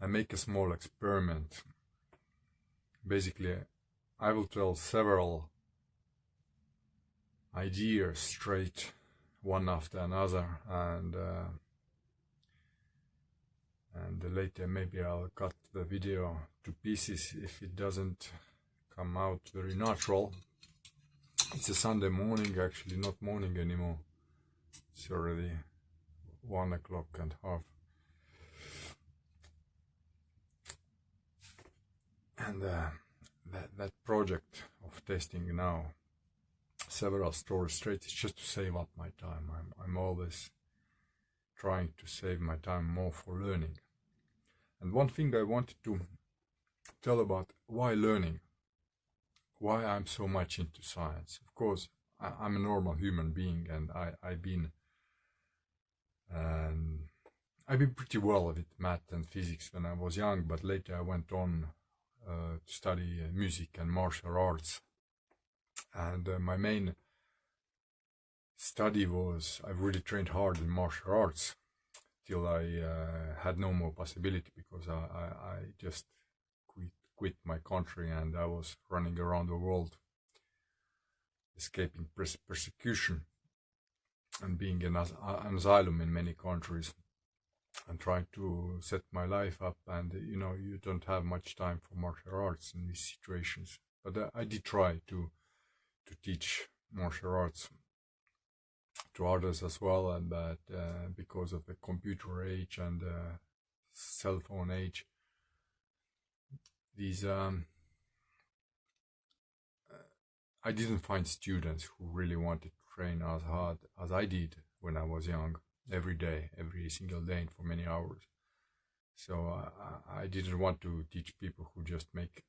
I make a small experiment. Basically, I will tell several ideas straight, one after another, and later maybe I'll cut the video to pieces if it doesn't come out very natural. It's a Sunday morning, actually not morning anymore. It's already 1:30. And that project of testing now several stories straight is just to save up my time. I'm always trying to save my time more for learning. And one thing I wanted to tell about why learning, why I'm so much into science. Of course, I'm a normal human being, and I've been pretty well with math and physics when I was young, but later I went on to study music and martial arts. And my main study was, I really trained hard in martial arts till I had no more possibility, because I just quit my country, and I was running around the world escaping persecution and being in an asylum in many countries and trying to set my life up. And you don't have much time for martial arts in these situations, but I did try to teach martial arts to others as well, and that because of the computer age and cell phone age, these I didn't find students who really wanted to train as hard as I did when I was young, every day, every single day, for many hours. So I didn't want to teach people who just make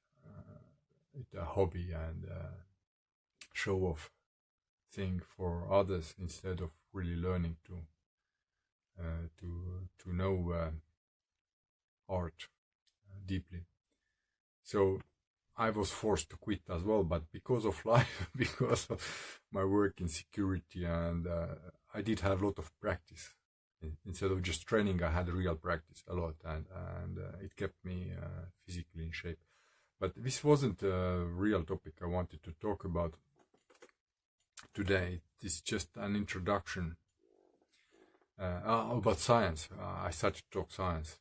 it a hobby and show off thing for others, instead of really learning to know art deeply. So I was forced to quit as well, but because of life, because of my work in security, and I did have a lot of practice. Instead of just training, I had real practice a lot, and it kept me physically in shape. But this wasn't a real topic I wanted to talk about today. It's just an introduction about science. I started to talk science.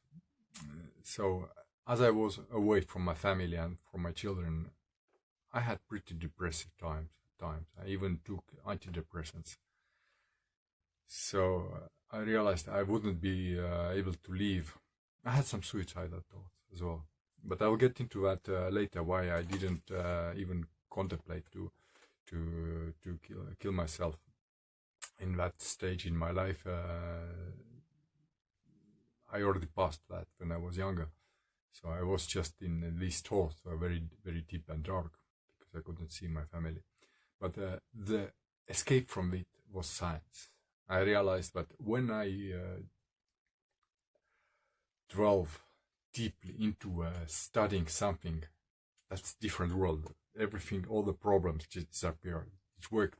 So as I was away from my family and from my children, I had pretty depressive times. I even took antidepressants. So I realized I wouldn't be able to leave. I had some suicidal thoughts as well, but I'll get into that later, why I didn't even contemplate to kill myself in that stage in my life. I already passed that when I was younger, so I was just in these thoughts, very, very deep and dark, because I couldn't see my family. But the escape from it was science. I realized that when I delve deeply into studying something, that's a different world. Everything, all the problems just disappeared. It worked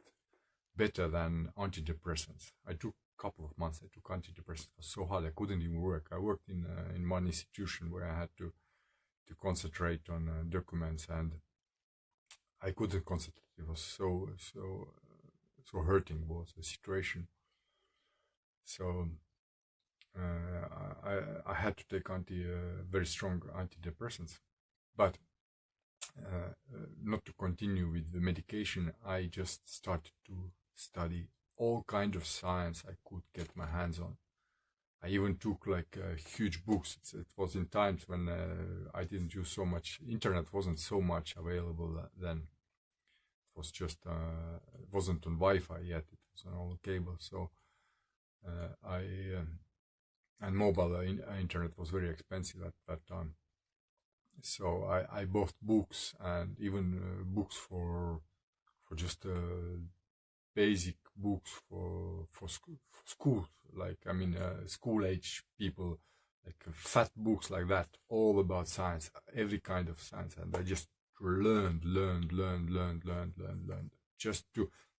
better than antidepressants. I took a couple of months. I took antidepressants. It was so hard I couldn't even work. I worked in one institution where I had to concentrate on documents, and I couldn't concentrate. It was so hurting was the situation. So I had to take very strong antidepressants, but not to continue with the medication. I just started to study all kinds of science I could get my hands on. I even took huge books. It was in times when I didn't use so much. Internet wasn't so much available then. It was just it wasn't on Wi-Fi yet. It was on all cable. So and mobile internet was very expensive at that time. So I bought books, and even books for just basic books for school, school age people, like fat books like that, all about science, every kind of science. And I just learned, just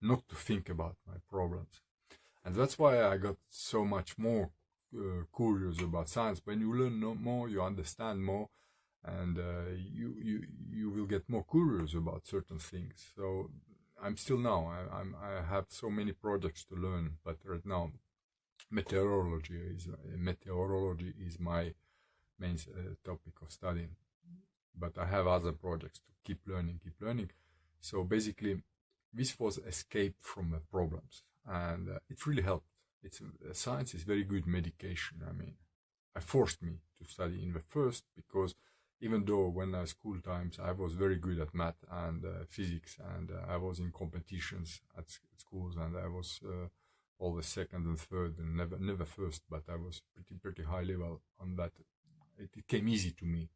not to think about my problems. And that's why I got so much more curious about science. When you learn more, you understand more, and you will get more curious about certain things. So I'm still now. I have so many projects to learn, but right now, meteorology is my main topic of studying. But I have other projects to keep learning. So basically, this was escape from problems, and it really helped. Science is very good medication. I mean, it forced me to study in the first, because even though when I school times I was very good at math and physics, and I was in competitions at schools, and I was always second and third, and never first, but I was pretty high level on that. It came easy to me,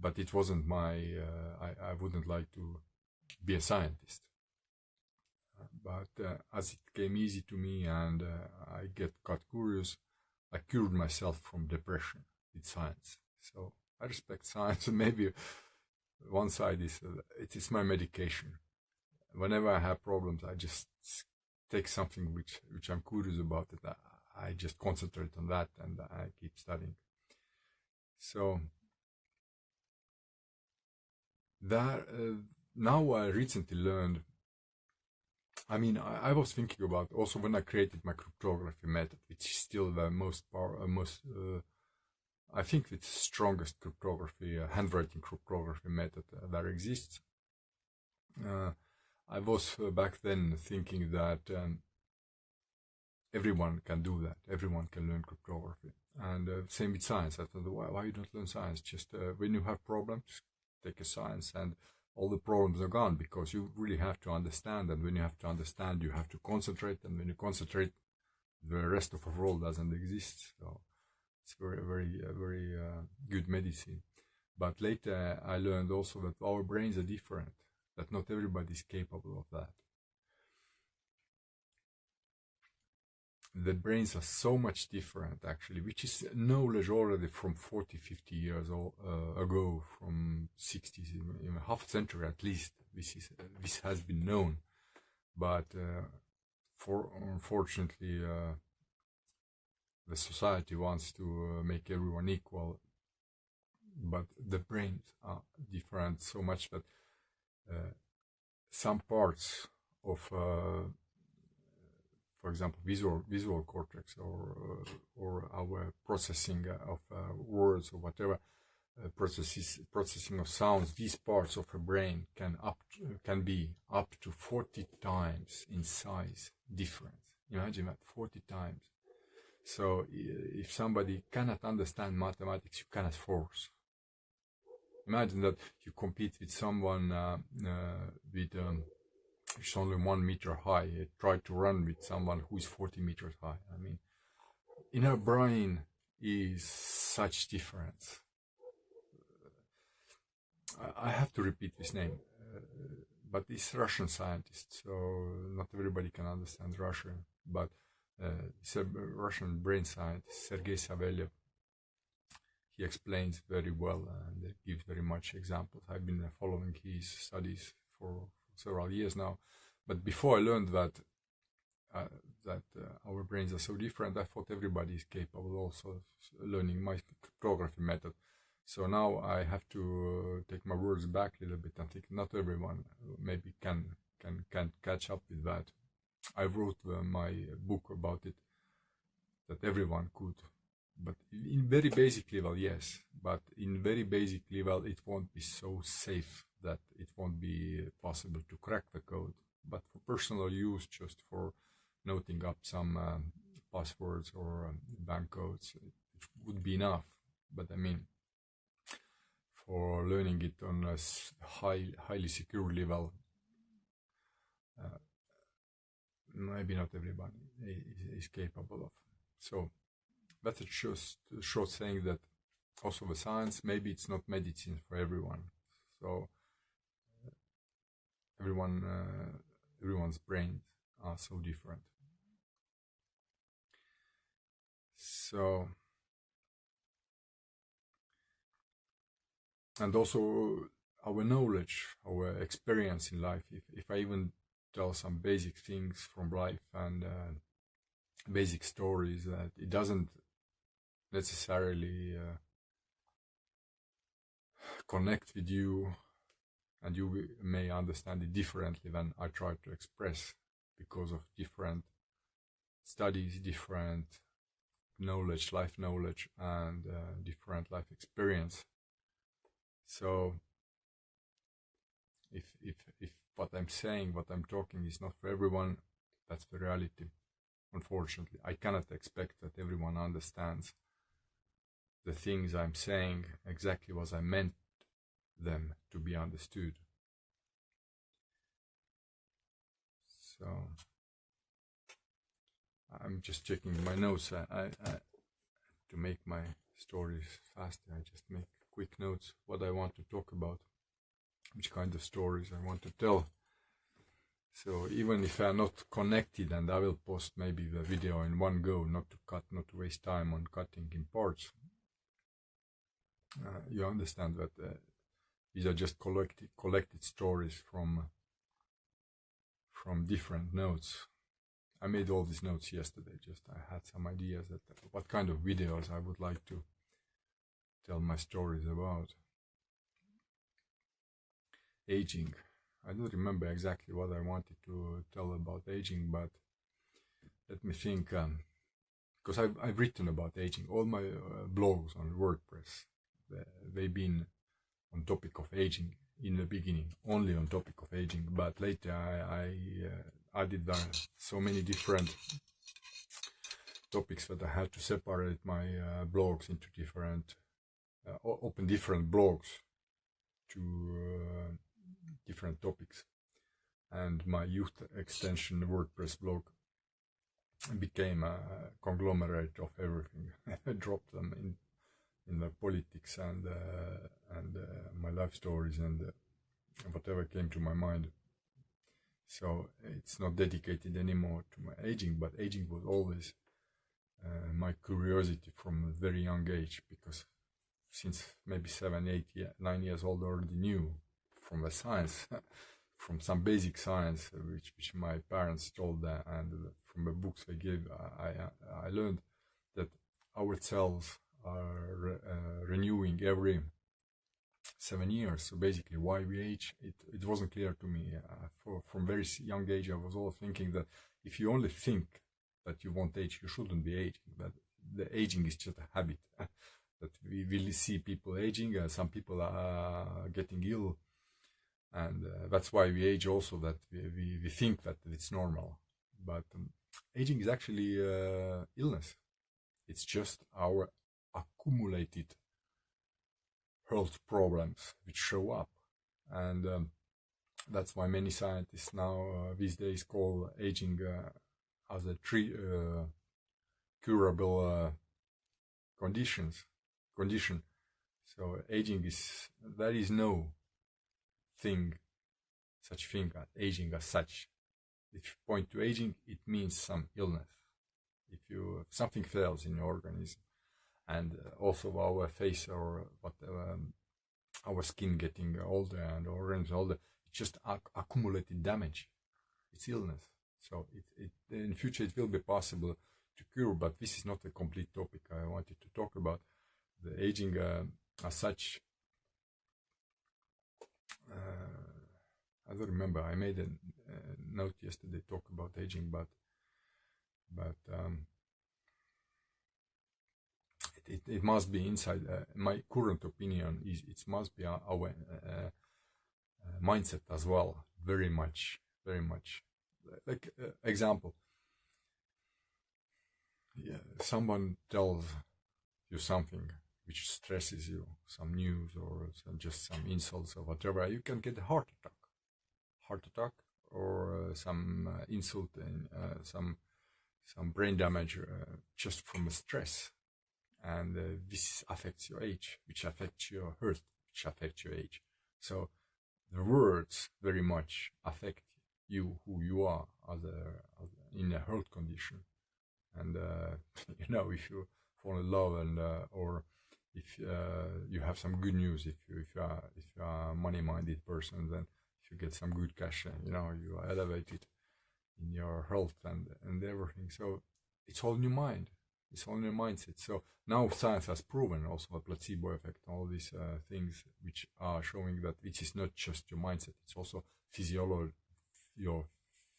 but it wasn't my. I wouldn't like to be a scientist. But as it came easy to me, and I got curious, I cured myself from depression with science. So I respect science. Maybe one side is it is my medication. Whenever I have problems, I just take something which I'm curious about. It. I just concentrate on that, and I keep studying. So that now I recently learned. I mean, I was thinking about also when I created my cryptography method, which is still the I think it's the strongest cryptography, handwriting cryptography method that exists. I was back then thinking that everyone can do that. Everyone can learn cryptography. And same with science. I thought, why you don't learn science? Just when you have problems, take a science, and all the problems are gone, because you really have to understand. And when you have to understand, you have to concentrate. And when you concentrate, the rest of the world doesn't exist. So it's very good medicine. But later I learned also that our brains are different, that not everybody is capable of that. The brains are so much different, actually, which is knowledge already from 40, 50 years ago, from 60s, in half a century at least. This has been known, but unfortunately, the society wants to make everyone equal, but the brains are different so much that some parts of for example, visual cortex, or our processing of words, or whatever, processing of sounds, these parts of the brain can be up to 40 times in size difference. Imagine that, 40 times. So if somebody cannot understand mathematics, you cannot force. Imagine that you compete with someone who's only 1 meter high. Try to run with someone who is 40 meters high. I mean, in our brain is such difference. I have to repeat this name, but it's Russian scientist, so not everybody can understand Russian, but it's a Russian brain scientist, Sergei Savelyev. He explains very well and gives very much examples. I've been following his studies for several years now, but before I learned that our brains are so different, I thought everybody is capable also of learning my cryptography method. So now I have to take my words back a little bit and think not everyone maybe can catch up with that. I wrote my book about it, that everyone could, but in very basic level, yes, but in very basic level it won't be so safe that it won't be possible to crack the code. But for personal use, just for noting up some passwords or bank codes, it would be enough. But I mean, for learning it on a highly secure level, maybe not everybody is capable of. So that's a short saying that also the science, maybe it's not medicine for everyone. So everyone's brains are so different. So, and also our knowledge, our experience in life, if I even tell some basic things from life and basic stories, that it doesn't necessarily connect with you, and you may understand it differently than I try to express, because of different studies, different knowledge, life knowledge, and different life experience. So if what I'm saying, what I'm talking is not for everyone, that's the reality. Unfortunately, I cannot expect that everyone understands the things I'm saying exactly as I meant them to be understood. So I'm just checking my notes. I to make my stories faster, I just make quick notes what I want to talk about, which kind of stories I want to tell. So even if I'm not connected, and I will post maybe the video in one go, not to cut, not to waste time on cutting in parts, you understand that these are just collected stories from different notes. I made all these notes yesterday. Just I had some ideas that what kind of videos I would like to tell my stories about. Aging. I don't remember exactly what I wanted to tell about aging, but let me think. Because I've written about aging. All my blogs on WordPress, they've been on topic of aging in the beginning, only on topic of aging. But later I added so many different topics that I had to separate my blogs into different, open different blogs to different topics, and my youth extension WordPress blog became a conglomerate of everything. I dropped them in the politics and my life stories and whatever came to my mind. So it's not dedicated anymore to my aging, but aging was always my curiosity from a very young age, because since maybe 7, 8, 9 years old, I already knew from the science, from some basic science which my parents told, and from the books they gave, I learned that our cells are renewing every 7 years. So basically, why we age, it wasn't clear to me. From very young age, I was all thinking that if you only think that you won't age, you shouldn't be aging. That the aging is just a habit. That we really see people aging. Some people are getting ill, and that's why we age also, that we think that it's normal. But aging is actually illness. It's just our accumulated health problems which show up, and that's why many scientists now these days call aging as a curable condition. So aging is, there is no such thing as aging as such. If you point to aging, it means some illness. If something fails in your organism, and also our face or whatever, our skin getting older and organs older, it's just accumulated damage. It's illness. So in future it will be possible to cure, but this is not a complete topic I wanted to talk about. The aging as such, I don't remember. I made a note yesterday talk about aging, but it must be inside. My current opinion is it must be our mindset as well. Very much. Like example, someone tells you something which stresses you, some news or just some insults or whatever, you can get a heart attack, or some insult and some brain damage just from stress. And this affects your age, which affects your health, which affects your age. So the words very much affect you, who you are in a health condition. And if you fall in love, and or if you have some good news, if you are a money-minded person, then if you get some good cash, you are elevated in your health and everything. So it's all in your mind. It's only a mindset. So now science has proven also a placebo effect, all these things which are showing that it is not just your mindset, it's also physiology, your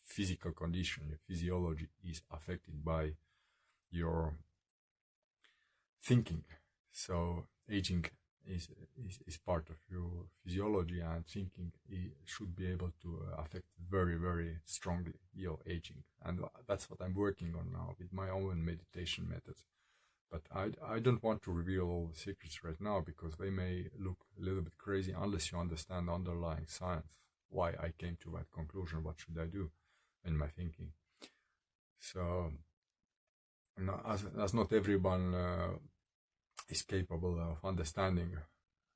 physical condition, your physiology is affected by your thinking. So aging is part of your physiology, and thinking should be able to affect very, very strongly your aging. And that's what I'm working on now with my own meditation methods. But I don't want to reveal all the secrets right now, because they may look a little bit crazy unless you understand underlying science, why I came to that conclusion, what should I do in my thinking. So as not everyone is capable of understanding,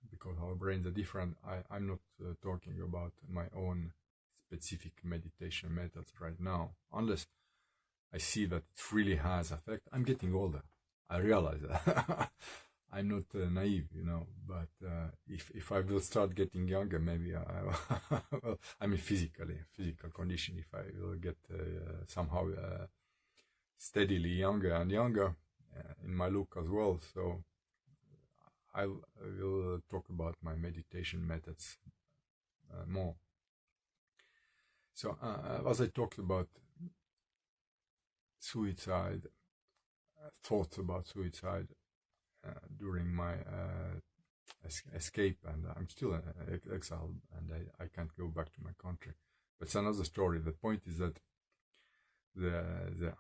because our brains are different. I'm not talking about my own specific meditation methods right now, unless I see that it really has effect. I'm getting older. I realize that. I'm not naive, but if I will start getting younger, maybe well, I mean physical condition, if I will get somehow steadily younger and younger in my look as well. So I will talk about my meditation methods more. So as I talked about suicide, thoughts about suicide during my escape, and I'm still exiled, and I can't go back to my country. But it's another story. The point is that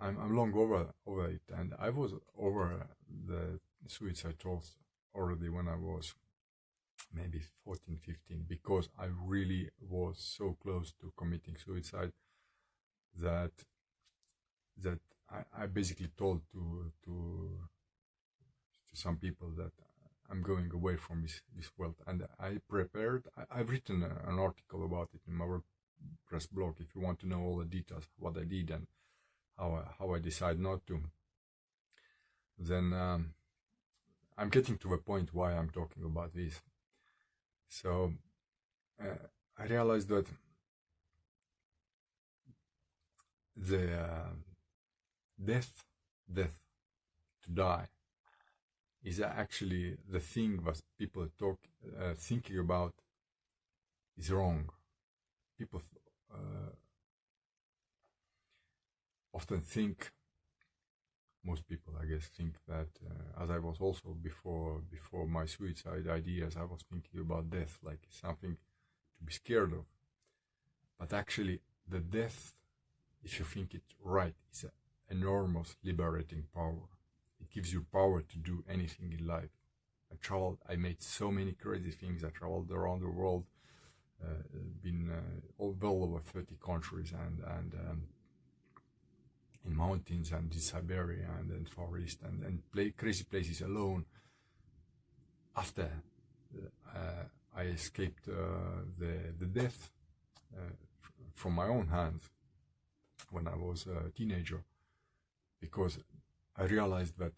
I'm long over it, and I was over the suicide thoughts already when I was maybe 14, 15, because I really was so close to committing suicide that I basically told to some people that I'm going away from this world. And I've written an article about it in my WordPress blog, if you want to know all the details, what I did and how I decide not to. Then I'm getting to the point why I'm talking about this. So I realized that the death to die is actually the thing that people thinking about is wrong. People often think, most people I guess think that, as I was also before my suicide ideas, I was thinking about death like something to be scared of. But actually the death, if you think it right, is an enormous liberating power. It gives you power to do anything in life. I made so many crazy things. I traveled around the world, been well over 30 countries, and in mountains and in Siberia and in forest and crazy places alone. After I escaped the death from my own hands when I was a teenager, because I realized that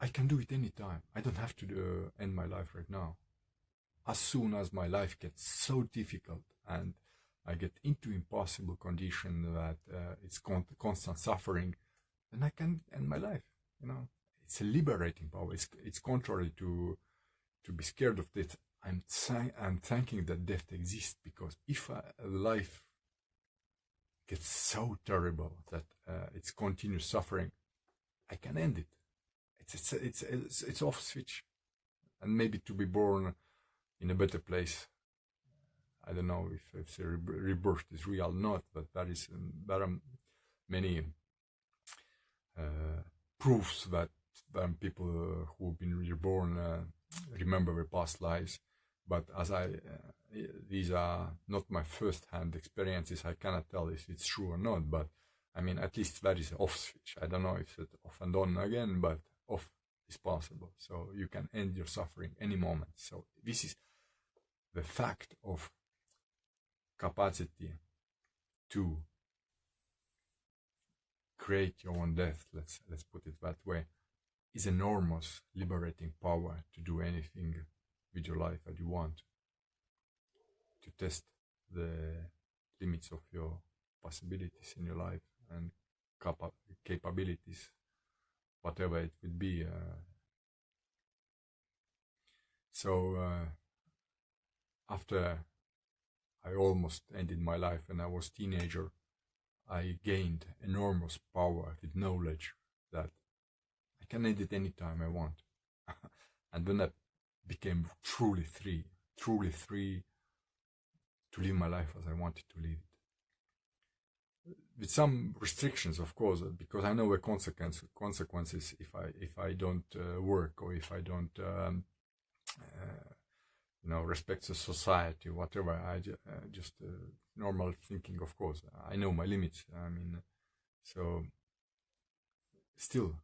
I can do it anytime. I don't have to end my life right now. As soon as my life gets so difficult and I get into impossible condition that it's constant suffering, then I can end my life. It's a liberating power. It's contrary to be scared of death. I'm thanking that death exists, because if life gets so terrible that it's continuous suffering, I can end it. It's off switch, and maybe to be born in a better place. I don't know if the rebirth is real or not, but there are many proofs that people who've been reborn remember their past lives. But as these are not my first-hand experiences, I cannot tell if it's true or not. But I mean, at least that is off switch. I don't know if it's off and on again, but off is possible. So you can end your suffering any moment. So this is the fact of capacity to create your own death, let's put it that way, is enormous liberating power to do anything with your life that you want, to test the limits of your possibilities in your life and capabilities whatever it would be. So after I almost ended my life when I was a teenager, I gained enormous power with knowledge that I can end it anytime I want. And when I became truly free to live my life as I wanted to live it. With some restrictions, of course, because I know the consequences if I don't work, or if I don't respect the society, whatever. I just normal thinking, of course. I know my limits. I mean, so still,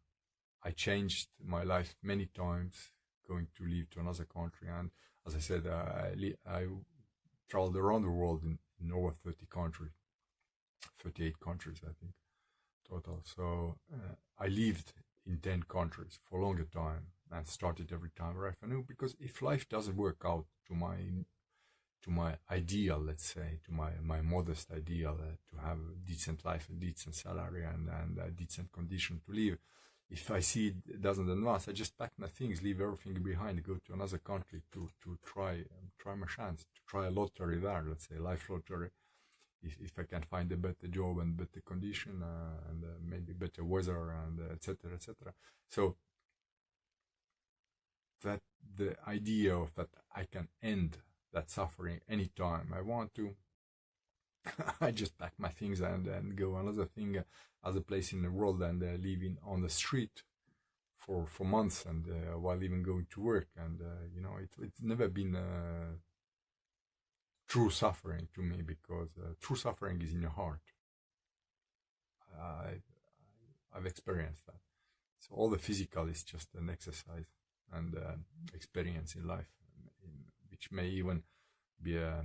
I changed my life many times, going to live to another country. And as I said, I traveled around the world in over 30 countries, 38 countries, I think, total. So I lived in 10 countries for a longer time and started every time where I knew, because if life doesn't work out to my ideal, let's say, to my modest ideal, to have a decent life, a decent salary, and a decent condition to live, if I see it doesn't advance, I just pack my things, leave everything behind, go to another country to try my chance, to try a lottery there, let's say, life lottery. If I can find a better job and better condition, and maybe better weather, and etc., etc. So that the idea of that I can end that suffering anytime I want to, I just pack my things and go another thing, other place in the world, and living on the street for months, and while even going to work. And it's never been true suffering to me, because true suffering is in your heart. I've experienced that. So all the physical is just an exercise and experience in life, which may even be a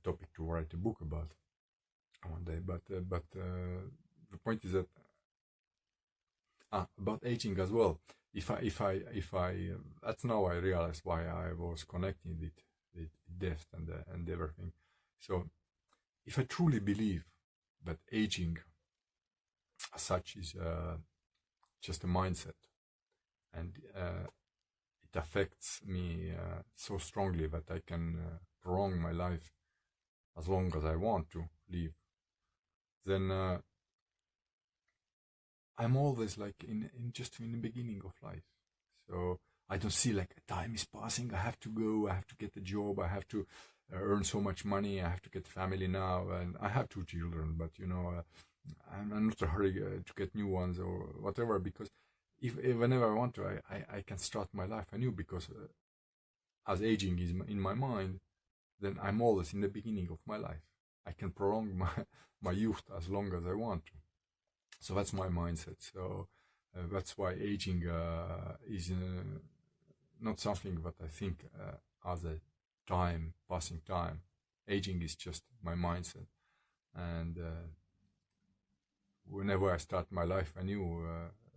topic to write a book about one day. But the point is that about aging as well. If I that's now I realize why I was connecting with death and everything. So if I truly believe that aging as such is just a mindset, and it affects me so strongly that I can prolong my life as long as I want to live, then I'm always like in the beginning of life. So I don't see like time is passing, I have to go, I have to get a job, I have to earn so much money, I have to get family now, and I have 2 children, but I'm not in a hurry to get new ones or whatever, because if whenever I want to, I can start my life anew, because as aging is in my mind, then I'm always in the beginning of my life. I can prolong my youth as long as I want to. So that's my mindset. So that's why aging is not something that I think as a passing time. Aging is just my mindset. And whenever I start my life anew,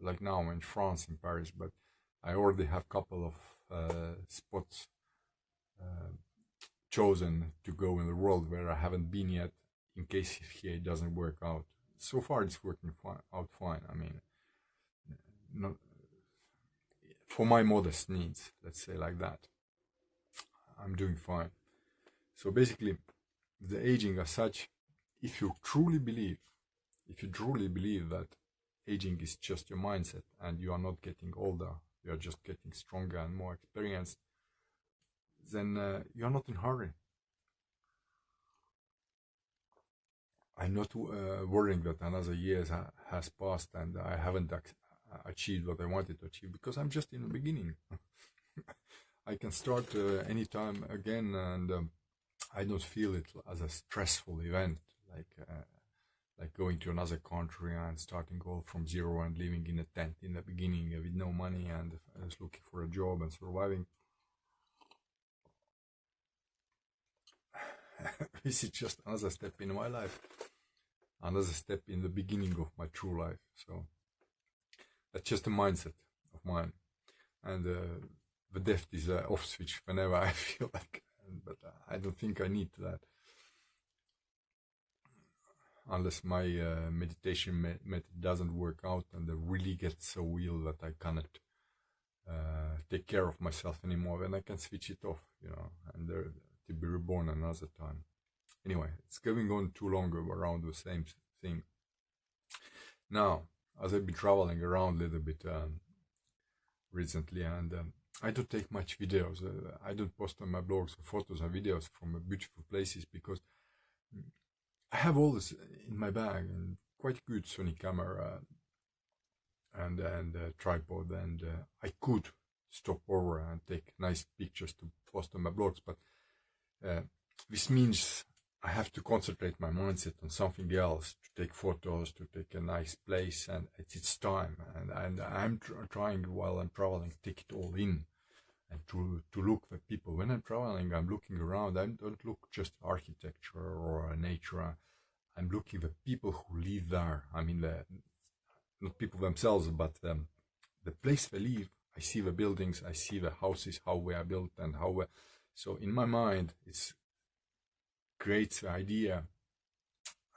like now I'm in France, in Paris, but I already have a couple of spots chosen to go in the world where I haven't been yet, in case here it doesn't work out. So far it's working out fine. I mean, not for my modest needs, let's say like that. I'm doing fine. So basically, the aging as such, if you truly believe that aging is just your mindset and you are not getting older, you are just getting stronger and more experienced, then you're not in a hurry. I'm not worrying that another year has passed and I haven't achieved what I wanted to achieve, because I'm just in the beginning. I can start anytime again, and I don't feel it as a stressful event, like going to another country and starting all from zero and living in a tent in the beginning with no money and just looking for a job and surviving. This is just another step in my life, another step in the beginning of my true life. So that's just a mindset of mine, and the death is an off switch whenever I feel like, but I don't think I need that. unless my meditation method doesn't work out and I really get so ill that I cannot take care of myself anymore, then I can switch it off, and to be reborn another time. Anyway, it's going on too long around the same thing. Now, as I've been traveling around a little bit recently, and I don't take much videos. I don't post on my blogs photos and videos from beautiful places because I have all this in my bag, and quite good Sony camera and tripod, and I could stop over and take nice pictures to post on my blogs, but this means I have to concentrate my mindset on something else, to take photos, to take a nice place, and it's time, and I'm trying while I'm traveling take it all in, and to look at people. When I'm traveling, I'm looking around. I don't look just architecture or nature. I'm looking at the people who live there. I mean, not people themselves, but the place they live. I see the buildings, I see the houses, how they are built, and so in my mind, it's creates the idea.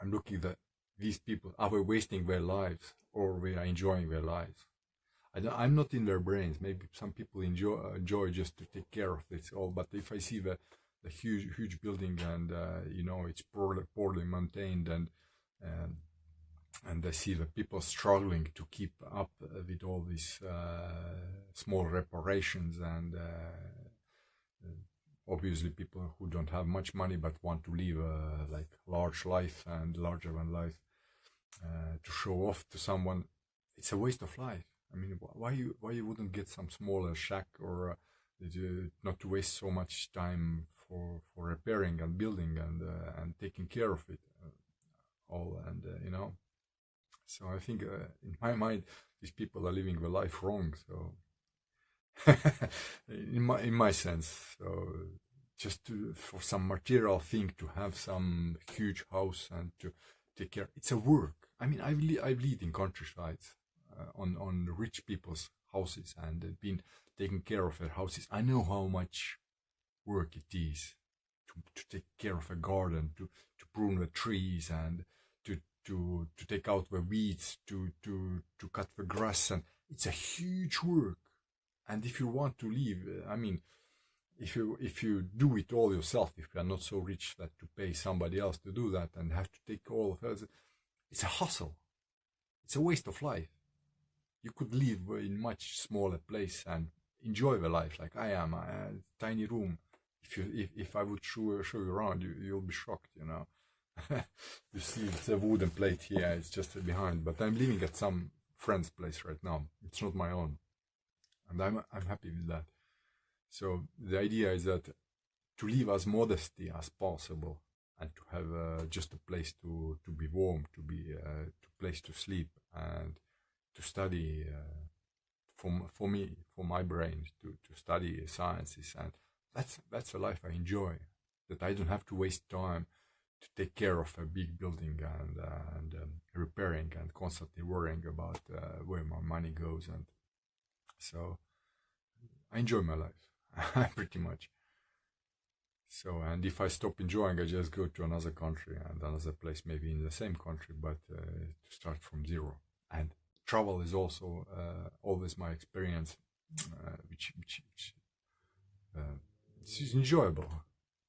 I'm looking at these people. Are they wasting their lives, or they are enjoying their lives? I'm not in their brains. Maybe some people enjoy just to take care of this all. But if I see the huge building, and it's poorly maintained, and I see the people struggling to keep up with all these small reparations, and obviously people who don't have much money but want to live like large life and larger than life to show off to someone, it's a waste of life. I mean, why you wouldn't get some smaller shack, or not to waste so much time for repairing and building and taking care of it all, and So I think in my mind, these people are living their life wrong. So in my sense, so just for some material thing to have some huge house and to take care, it's a work. I mean, I've lived in countrysides on rich people's houses and been taking care of their houses. I know how much work it is to take care of a garden, to prune the trees, and to take out the weeds, to cut the grass, and it's a huge work. And if you want to live, I mean, if you do it all yourself, if you are not so rich that to pay somebody else to do that and have to take all of it, it's a hustle. It's a waste of life. You could live in much smaller place and enjoy the life like I am, a tiny room. If I would show you around, you'll be shocked, You see, it's a wooden plate here. It's just behind, but I'm living at some friend's place right now. It's not my own, and I'm happy with that. So the idea is that to live as modestly as possible, and to have just a place to be warm, to be a place to sleep, and to study. For me, for my brain, to study sciences, and that's a life I enjoy. That I don't have to waste time to take care of a big building and repairing and constantly worrying about where my money goes. And so I enjoy my life pretty much. So, and if I stop enjoying, I just go to another country and another place, maybe in the same country, but to start from zero. And travel is also always my experience, which is enjoyable.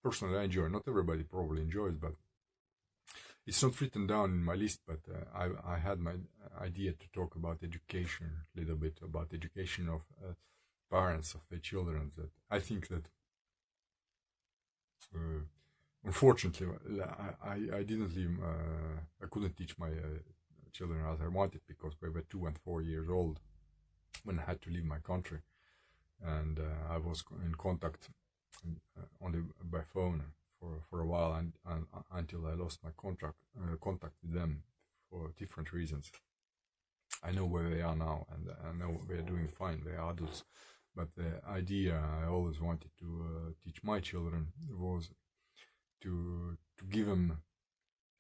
Personally, I enjoy. Not everybody probably enjoys, but it's not written down in my list. But I had my idea to talk about education a little bit, about education of parents of their children. That I think that unfortunately I didn't leave. I couldn't teach my children as I wanted because they were 2 and 4 years old when I had to leave my country, and I was in contact only by phone for a while, and until I lost my contact with them for different reasons. I know where they are now, and I know they're doing fine. They are adults, but the idea I always wanted to teach my children was to give them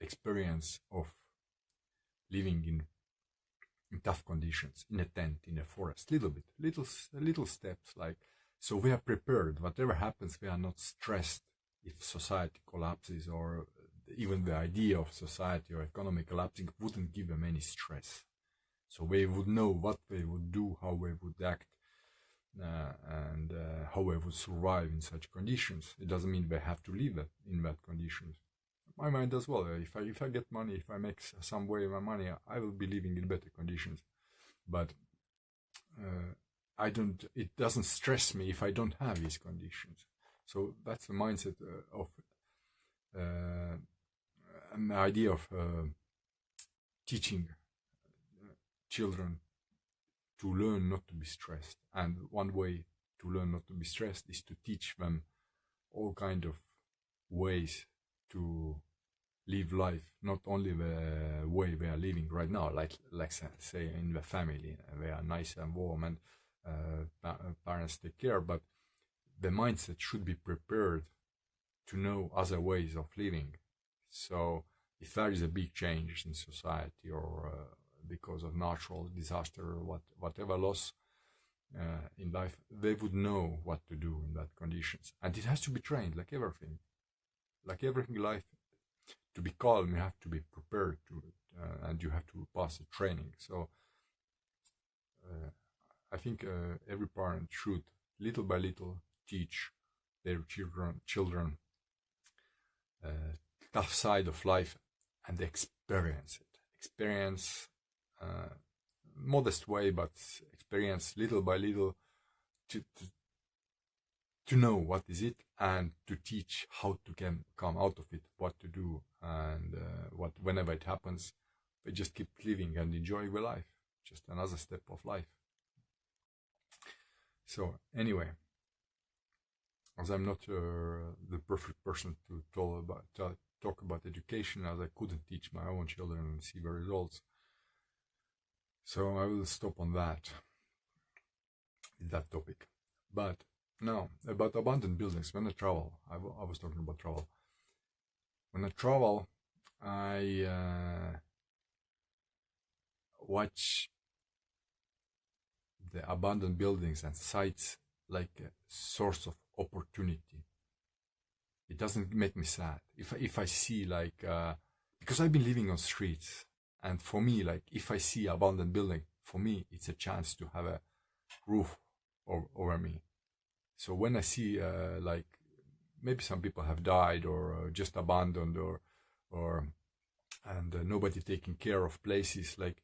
experience of living in tough conditions, in a tent, in a forest, little steps, like, so we are prepared. Whatever happens, we are not stressed if society collapses or even the idea of society or economy collapsing wouldn't give them any stress. So they would know what they would do, how they would act, and how they would survive in such conditions. It doesn't mean they have to live in that conditions. My mind as well. If I get money, if I make some way my money, I will be living in better conditions. But it doesn't stress me if I don't have these conditions. So that's the mindset of an idea of teaching children to learn not to be stressed. And one way to learn not to be stressed is to teach them all kind of ways to live life, not only the way they are living right now, like say in the family, they are nice and warm and parents take care, but the mindset should be prepared to know other ways of living. So if there is a big change in society or because of natural disaster or whatever loss in life, they would know what to do in that conditions. And it has to be trained, like everything. Like everything in life, to be calm, you have to be prepared to it, and you have to pass the training. So I think every parent should, little by little, teach their children tough side of life and experience it. Experience, modest way, but experience little by little to know what is it and to teach how to come out of it, what to do, and whenever it happens, they just keep living and enjoy their life. Just another step of life. So anyway, as I'm not the perfect person to talk about education, as I couldn't teach my own children and see the results, so I will stop on that topic. But now, about abandoned buildings. When I travel, I was talking about travel. When I travel, I watch the abandoned buildings and sites like a source of opportunity. It doesn't make me sad. If I see because I've been living on streets, and for me, if I see abandoned building, for me it's a chance to have a roof over me. So when I see maybe some people have died or just abandoned and nobody taking care of places like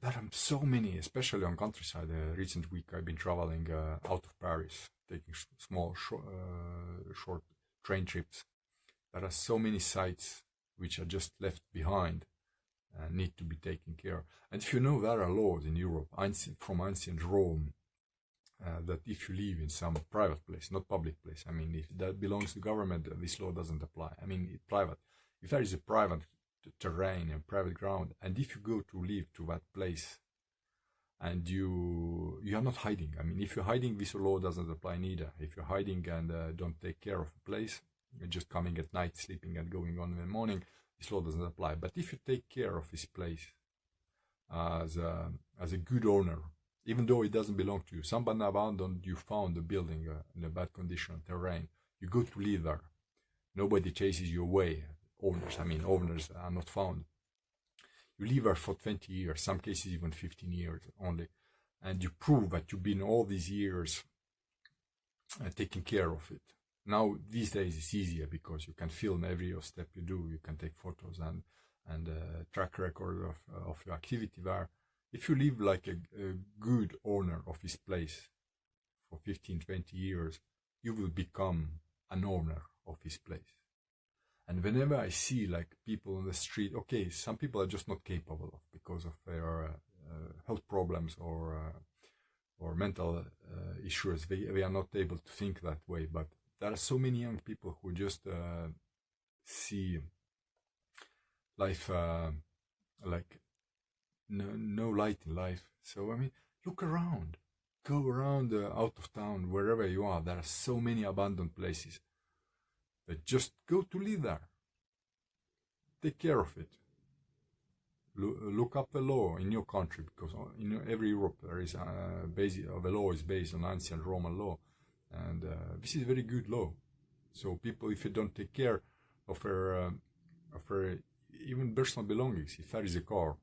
that, are so many, especially on countryside. Recent week I've been traveling out of Paris, taking small short train trips. There are so many sites which are just left behind and need to be taken care. And if you know, there are laws in Europe from ancient Rome that if you live in some private place, not public place, I mean, if that belongs to government, this law doesn't apply. I mean, it's private. If there is a private terrain and private ground, and if you go to live to that place, and you are not hiding. I mean, if you're hiding, this law doesn't apply neither. If you're hiding and don't take care of a place, you're just coming at night, sleeping and going on in the morning, this law doesn't apply. But if you take care of this place as a good owner, even though it doesn't belong to you, somebody abandoned, you found the building in a bad condition, terrain, you go to live there. Nobody chases you away. Owners are not found. You live there for 20 years, some cases even 15 years only, and you prove that you've been all these years taking care of it. Now, these days it's easier because you can film every step you do, you can take photos and track record of your activity there. If you live like a good owner of this place for 15, 20 years, you will become an owner of this place. And whenever I see people on the street, okay, some people are just not capable of because of their health problems or mental issues. They are not able to think that way. But there are so many young people who just see life no light in life. So I mean, look around, go around out of town, wherever you are. There are so many abandoned places. But just go to live there. Take care of it. Look up the law in your country, because in every Europe there is the law is based on ancient Roman law, and this is very good law. So people, if you don't take care, of her even personal belongings. If there is a car,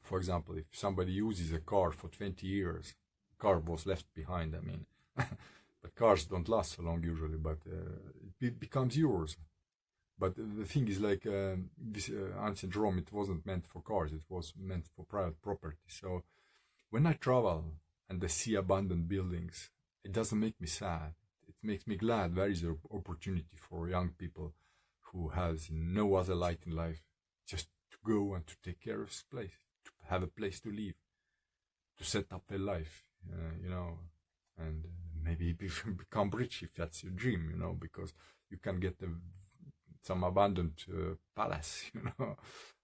for example, if somebody uses a car for 20 years, car was left behind. I mean, but cars don't last so long usually, but it becomes yours. But the thing is, like this ancient Rome, it wasn't meant for cars; it was meant for private property. So when I travel and I see abandoned buildings, it doesn't make me sad. It makes me glad there is an opportunity for young people who has no other light in life, just to go and to take care of this place, to have a place to live, to set up their life, and maybe become rich if that's your dream, because you can get some abandoned palace,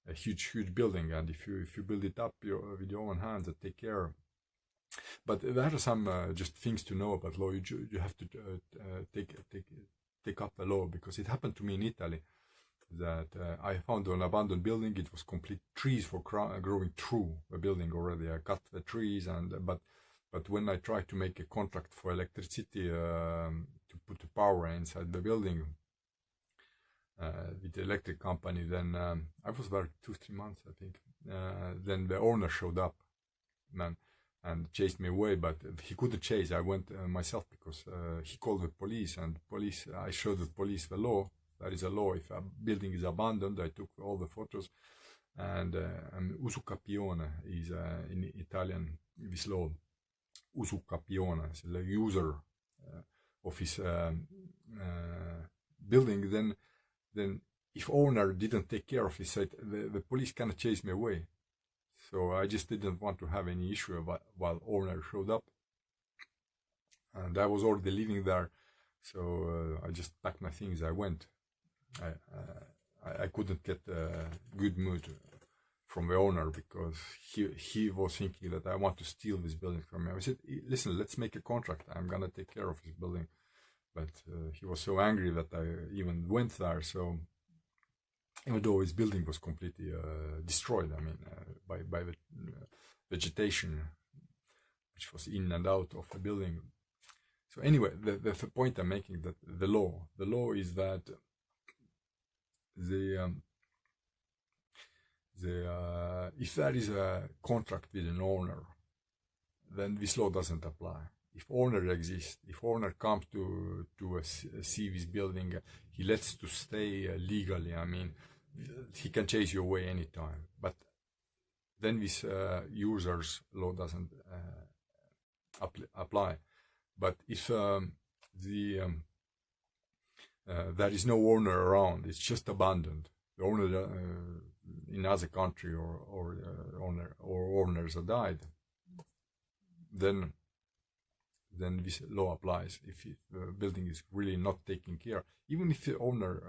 a huge building, and if you build it up with your own hands and take care. But there are some just things to know about law. You have to take up the law, because it happened to me in Italy that I found an abandoned building. It was complete trees for growing through the building already. I cut the trees, but when I tried to make a contract for electricity to put the power inside the building with the electric company, then I was there 2-3 months, I think. Then the owner showed up, man, and chased me away, but he couldn't chase. I went myself, because he called the police, and I showed the police the law. There is a law. If a building is abandoned, I took all the photos, and usucapione is in Italian, this law. Usucapione is the user of his building. Then if owner didn't take care of his site, the police cannot chase me away. So I just didn't want to have any issue while owner showed up, and I was already living there. So I just packed my things. I went. I couldn't get a good mood from the owner, because he was thinking that I want to steal this building from me. I said, listen, let's make a contract. I'm gonna take care of this building. But he was so angry that I even went there. So even though his building was completely destroyed, I mean, by the vegetation which was in and out of the building. So anyway, the point I'm making, that the law is that if there is a contract with an owner, then this law doesn't apply. If owner exists, if owner comes to see this building, he lets to stay legally. I mean, he can chase you away anytime. But then this user's law doesn't apply. But if there is no owner around, it's just abandoned. The owner in other country or owners have died, then this law applies. If the building is really not taken care, even if the owner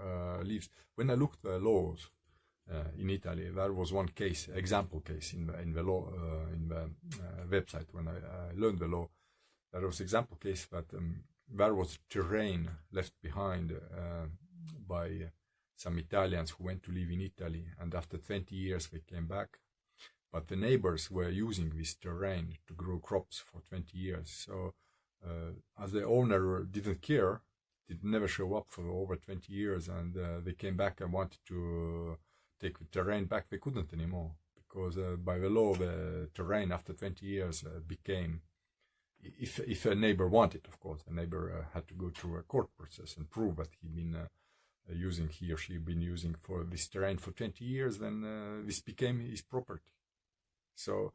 leaves. When I looked at the laws in Italy, there was one case, example case in the law in the website. When I learned the law, there was example case that there was terrain left behind by some Italians who went to live in Italy, and after 20 years they came back. But the neighbors were using this terrain to grow crops for 20 years. So as the owner didn't care, did never show up for over 20 years, and they came back and wanted to take the terrain back. They couldn't anymore, because by the law, the terrain after 20 years became, if a neighbor wanted, of course, a neighbor had to go through a court process and prove that he or she been using for this terrain for 20 years, then this became his property. So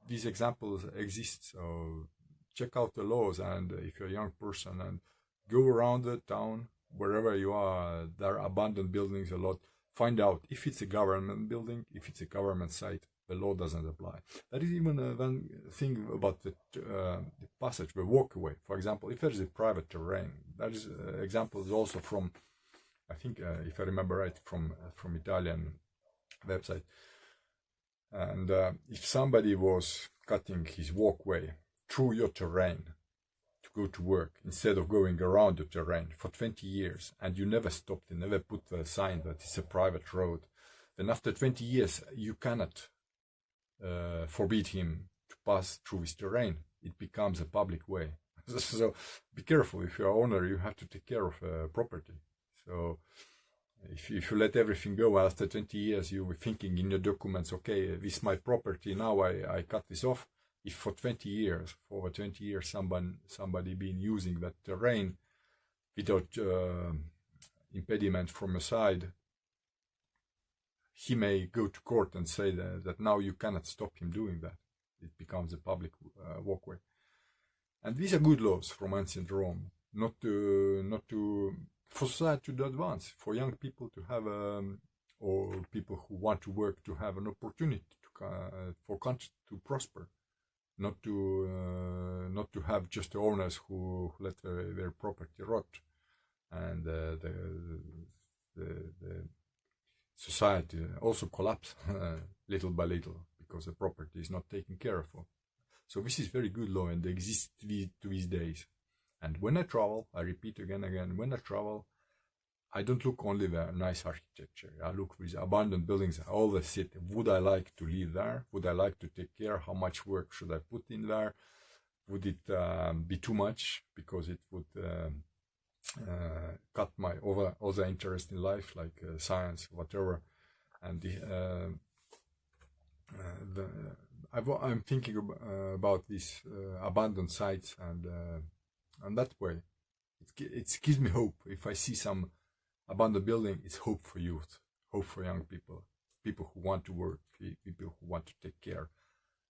these examples exist. So check out the laws, and if you're a young person, and go around the town, wherever you are, there are abandoned buildings a lot. Find out if it's a government building, if it's a government site, the law doesn't apply. That is even one thing about the passage, the walkway. For example, if there is a private terrain, that is examples also from, I think, if I remember right, from Italian website. And if somebody was cutting his walkway through your terrain to go to work, instead of going around the terrain for 20 years, and you never stopped and never put a sign that it's a private road, then after 20 years you cannot forbid him to pass through his terrain. It becomes a public way. So be careful. If you're an owner, you have to take care of property. So If you let everything go, after 20 years, you were thinking in your documents, okay, this is my property, now I cut this off. If for 20 years, for over 20 years, somebody been using that terrain without impediment from your side, he may go to court and say that now you cannot stop him doing that. It becomes a public walkway. And these are good laws from ancient Rome, not to for society to advance, for young people to have, or people who want to work to have an opportunity for country to prosper, not to have just the owners who let their property rot, and the society also collapse little by little because the property is not taken care of. So this is very good law, and they exist to these days. And when I travel, I repeat again, when I travel, I don't look only the nice architecture. I look with abandoned buildings, all the city. Would I like to live there? Would I like to take care? How much work should I put in there? Would it be too much because it would cut my other interest in life, like science, whatever? And I'm thinking about these abandoned sites, and that way, it gives me hope. If I see some abandoned building, it's hope for youth, hope for young people, people who want to work, people who want to take care,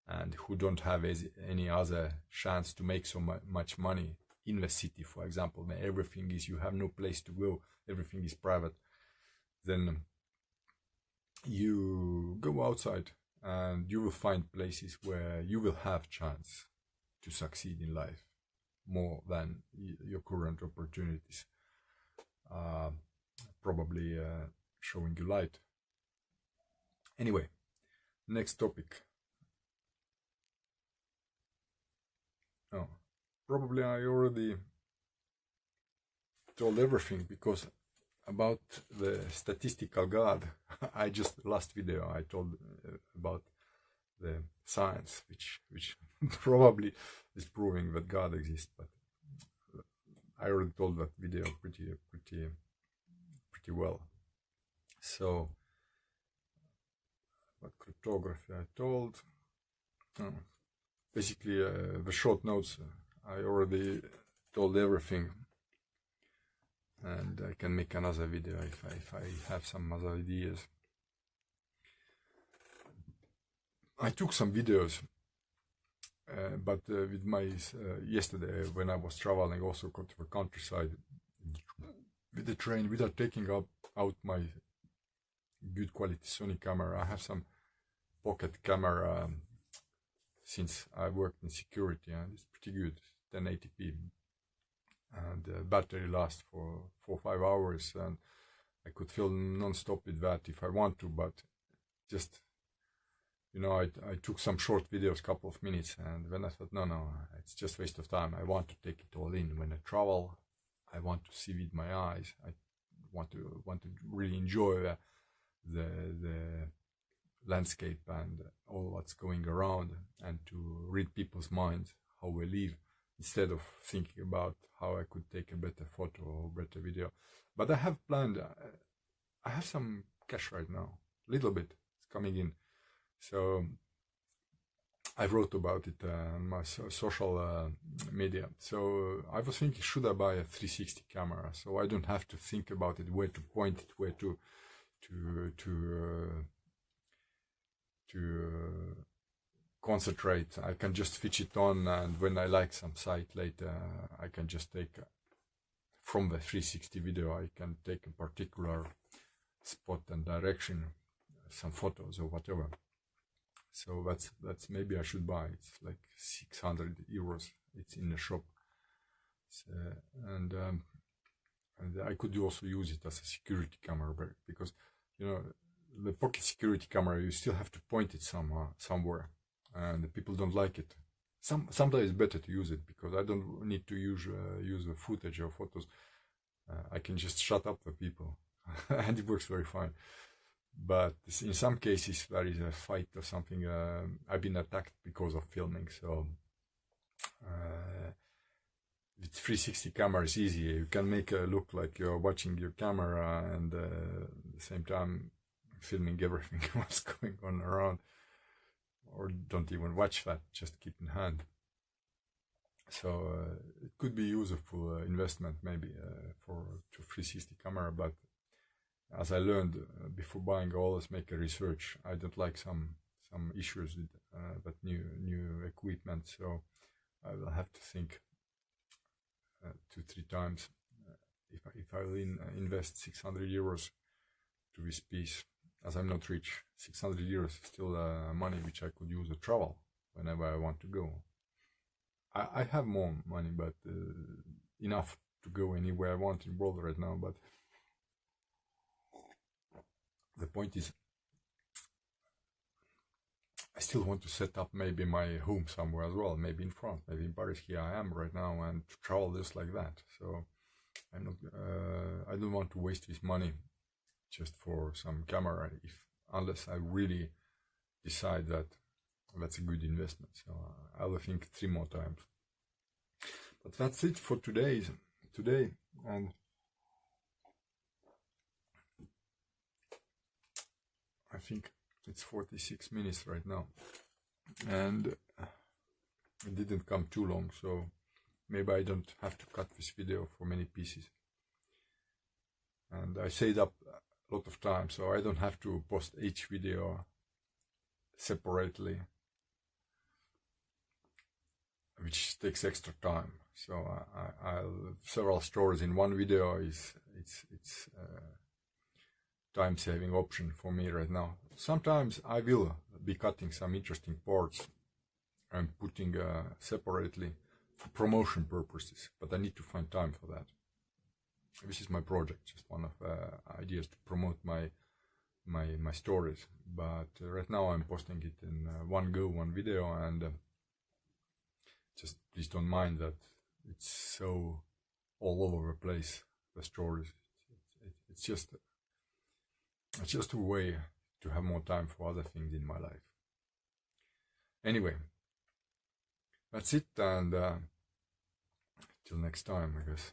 and who don't have any other chance to make so much money in the city. For example, when everything is, you have no place to go, everything is private, then you go outside and you will find places where you will have chance to succeed in life more than your current opportunities probably showing you light. Anyway, next topic. Oh, probably I already told everything, because about the statistical God, I just last video I told about the science, which probably is proving that God exists, but I already told that video pretty well. So, what cryptography I told. Basically, the short notes, I already told everything, and I can make another video if I have some other ideas. I took some videos, but with my yesterday when I was traveling, also got to the countryside with the train, without taking out my good quality Sony camera. I have some pocket camera since I worked in security, and it's pretty good, 1080p, and battery lasts for 4 or 5 hours, and I could film non-stop with that if I want to, but just, you know, I took some short videos, couple of minutes, and then I thought, no, it's just waste of time. I want to take it all in. When I travel, I want to see with my eyes. I want to really enjoy the landscape and all what's going around, and to read people's minds, how we live, instead of thinking about how I could take a better photo or better video. But I have planned, I have some cash right now, little bit, it's coming in. So I wrote about it on my social media. So I was thinking, should I buy a 360 camera, so I don't have to think about it, where to point it, where to concentrate. I can just switch it on, and when I like some site later, I can just take from the 360 video, I can take a particular spot and direction, some photos or whatever. So that's maybe I should buy. It's like 600 euros. It's in the shop. So, and I could also use it as a security camera, because, you know, the pocket security camera, you still have to point it somewhere, and the people don't like it. Sometimes it's better to use it, because I don't need to use the footage or photos. I can just shut up the people, and it works very fine. But in some cases, there is a fight or something. I've been attacked because of filming, so with 360 camera is easy. You can make it look like you're watching your camera and at the same time filming everything what's going on around, or don't even watch that, just keep in hand. So it could be useful investment maybe for 360 camera, but as I learned before buying, I always make a research. I don't like some issues with that new equipment, so I will have to think 2-3 times if I will invest 600 euros to this piece. As I'm not rich, 600 euros is still money which I could use to travel whenever I want to go. I have more money, but enough to go anywhere I want in the world right now. But the point is, I still want to set up maybe my home somewhere as well, maybe in France, maybe in Paris. Here I am right now, and to travel just like that. So I'm not. I don't want to waste this money just for some camera, unless I really decide that that's a good investment. So I will think 3 more times. But that's it for today, and I think it's 46 minutes right now, and it didn't come too long, so maybe I don't have to cut this video for many pieces. And I say it up a lot of times, so I don't have to post each video separately, which takes extra time. So I'll several stories in one video. It's time-saving option for me right now. Sometimes I will be cutting some interesting parts and putting separately for promotion purposes, but I need to find time for that. This is my project, just one of ideas to promote my stories. But right now I'm posting it in one video, and just please don't mind that it's so all over the place, the stories. It's just a way to have more time for other things in my life. Anyway, that's it, and till next time, I guess.